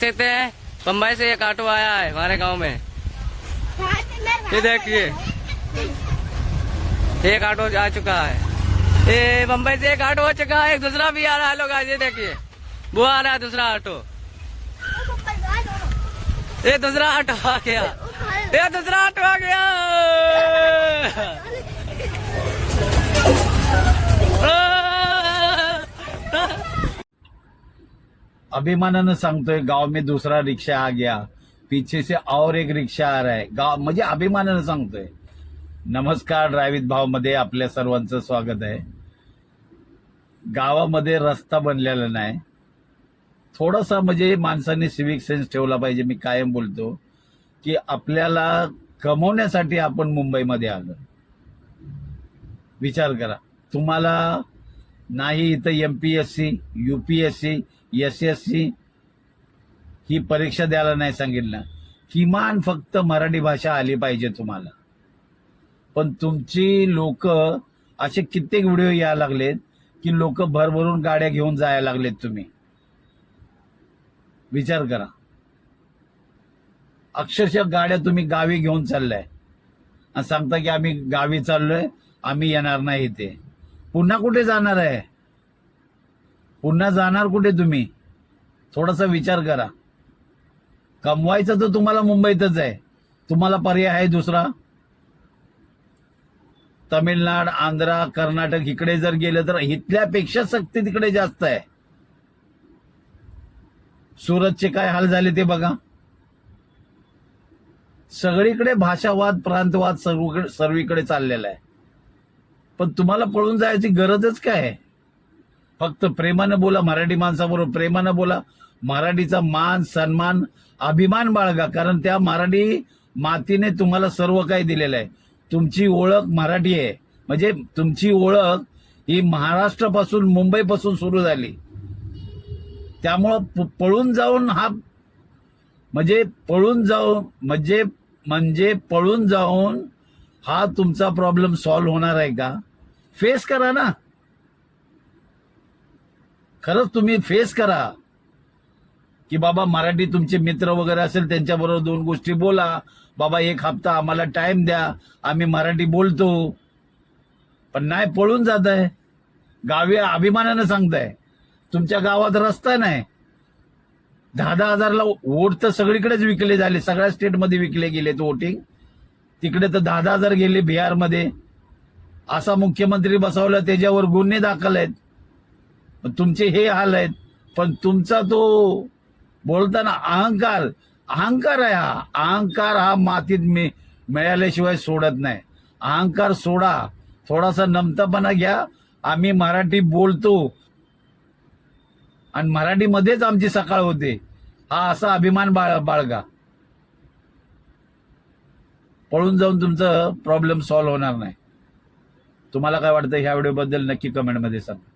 सकते हैं, बम्बई से एक ऑटो आया है हमारे गांव में। ये देखिए एक ऑटो आ चुका है। ये बम्बई से एक ऑटो हो चुका है, एक दूसरा भी आ रहा है। लोग ये देखिए वो आ रहा है दूसरा ऑटो। ये दूसरा ऑटो आ गया, ये दूसरा ऑटो आ गया। अभिमानानं सांगतोय गांव में दूसरा रिक्शा आ गया, पीछे से और एक रिक्शा आ रहा है। गाव म्हणजे अभिमानानं सांगतोय। नमस्कार, ड्रायव्हित भाव मध्ये आपल्या सर्वांचं स्वागत आहे। गावामध्ये रस्ता बनलेला नाही, थोडासा म्हणजे माणसाने सिव्हिक सेन्स ठेवला पाहिजे। मी कायम बोलतो की आपल्याला कमवण्यासाठी आपण मुंबईमध्ये आलो। विचार करा, तुम्हाला नाही इथं एमपीएससी, यूपीएससी, एसएससी ही परीक्षा द्यायला नाही सांगितलं, किमान फक्त मराठी भाषा आली पाहिजे तुम्हाला। पण तुमची लोक असे कित्येक व्हिडिओ यायला लागलेत की लोक भरभरून गाड्या घेऊन जायला लागलेत। तुम्ही विचार करा, अक्षरशः गाड्या तुम्ही गावी घेऊन चाललाय आणि सांगता की आम्ही गावी चाललोय, आम्ही येणार नाही। ते पुन्हा कुठे जाणार आहे? पुन्हा जाणार कुठे तुम्ही? थोडासा विचार करा। कमवायचं तर तुम्हाला मुंबईतच आहे, तुम्हाला पर्याय आहे दुसरा? तमिळनाड, आंध्रा, कर्नाटक इकडे जर गेलं तर इथल्यापेक्षा सक्ती तिकडे जास्त आहे। सुरतचे काय हाल झाले ते बघा। सगळीकडे भाषावाद, प्रांतवाद सर्वीकडे चाललेला आहे। पण तुम्हाला पळून जायची गरजच काय आहे? फक्त प्रेमानं बोला, मराठी माणसाबरोबर प्रेमानं बोला, मराठीचा मान, सन्मान, अभिमान बाळगा। कारण त्या मराठी मातीने तुम्हाला सर्व काही दिलेलं आहे। तुमची ओळख मराठी आहे, म्हणजे तुमची ओळख ही महाराष्ट्रापासून, मुंबईपासून सुरू झाली। त्यामुळं पळून जाऊन हा म्हणजे पळून जाऊन हा तुमचा प्रॉब्लेम सॉल्व्ह होणार आहे का? फेस करा ना, खरंच तुम्ही फेस करा की बाबा मराठी तुमचे मित्र वगैरे असेल त्यांच्याबरोबर दोन गोष्टी बोला। बाबा एक हप्ता आम्हाला टाइम द्या, आम्ही मराठी बोलतो। पण नाही, पळून जात आहे। गावी अभिमानानं सांगताय तुमच्या गावात रस्ता नाही। 10,000 हजारला वोट तर सगळीकडेच विकले झाले, सगळ्या स्टेटमध्ये विकले गेलेत वोटिंग। तिकडे तर 10,000 हजार गेले बिहारमध्ये। असा मुख्यमंत्री बसवला, त्याच्यावर गुन्हे दाखल आहेत। तुमचे हे हाल आहेत। पण तुमचा तो बोलताना अहंकार आहे। अहंकार हा मातीत मिळाल्याशिवाय सोडत नाही। अहंकार सोडा, थोडासा नमतापणा घ्या। आम्ही मराठी बोलतो आणि मराठीमध्येच आमची सकाळ होते, हा असा अभिमान बाळगा। पळून जाऊन तुमचं प्रॉब्लेम सॉल्व्ह होणार नाही। तुम्हाला काय वाटतं ह्या व्हिडिओबद्दल नक्की कमेंटमध्ये सांगा।